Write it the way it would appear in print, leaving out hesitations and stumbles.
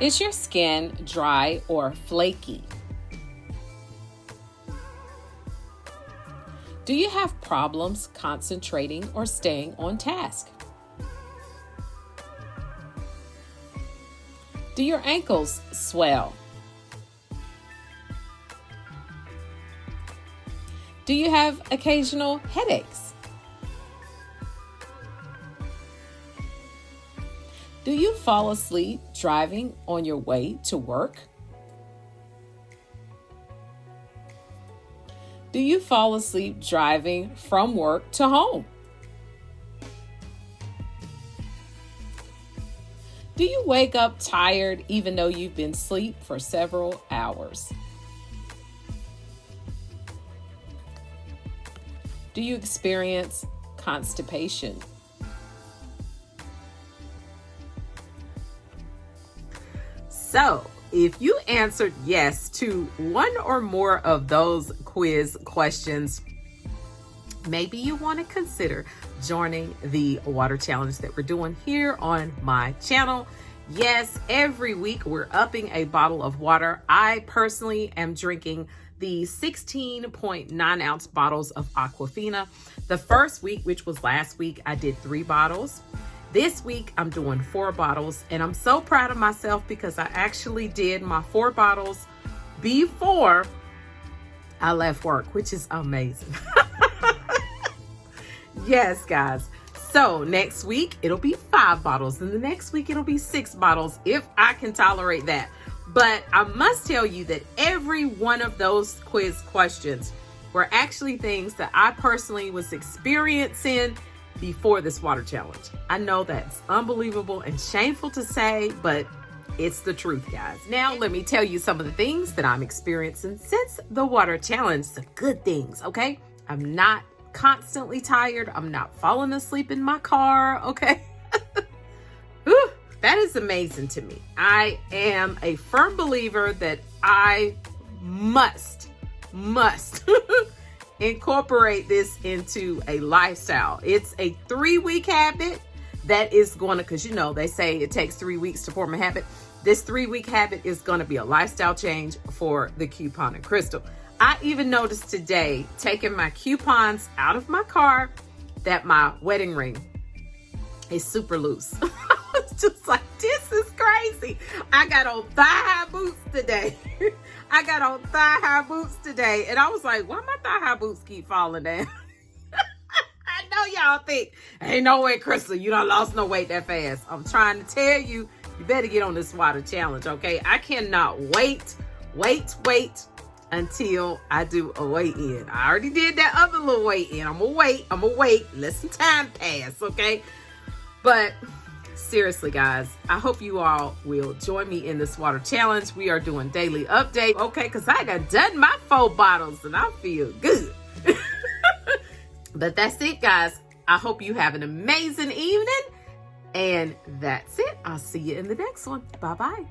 Is your skin dry or flaky? Do you have problems concentrating or staying on task? Do your ankles swell? Do you have occasional headaches? Do you fall asleep driving on your way to work? Do you fall asleep driving from work to home? Do you wake up tired even though you've been asleep for several hours? Do you experience constipation? So, if you answered yes to one or more of those quiz questions, maybe you want to consider joining the water challenge that we're doing here on my channel. Yes, every week we're upping a bottle of water. I personally am drinking the 16.9 ounce bottles of Aquafina. The first week, which was last week, I did 3 bottles. This week, I'm doing 4 bottles, and I'm so proud of myself because I actually did my 4 bottles before I left work, which is amazing. Yes, guys. So next week, it'll be 5 bottles, and the next week, it'll be 6 bottles if I can tolerate that. But I must tell you that every one of those quiz questions were actually things that I personally was experiencing before this water challenge. I know that's unbelievable and shameful to say, but it's the truth, guys. Now, let me tell you some of the things that I'm experiencing since the water challenge. Some good things, okay? I'm not constantly tired. I'm not falling asleep in my car, okay? Whew, that is amazing to me. I am a firm believer that I must incorporate this into a lifestyle. It's a 3-week habit that is going to, because you know, they say it takes 3 weeks to form a habit. This 3-week habit is going to be a lifestyle change for the coupon and crystal. I even noticed today, taking my coupons out of my car, that my wedding ring is super loose. I was just like, this is crazy. I got on thigh-high boots today. And I was like, why my thigh-high boots keep falling down? I know y'all think, ain't no way, Crystal, you done lost no weight that fast. I'm trying to tell you, you better get on this water challenge, okay? I cannot wait until I do a weigh-in. I already did that other little weigh-in. I'm gonna wait. Let some time pass, okay? But seriously, guys, I hope you all will join me in this water challenge. We are doing daily update, okay? Because I got done my 4 bottles and I feel good. But that's it, guys. I hope you have an amazing evening. And that's it. I'll see you in the next one. Bye-bye.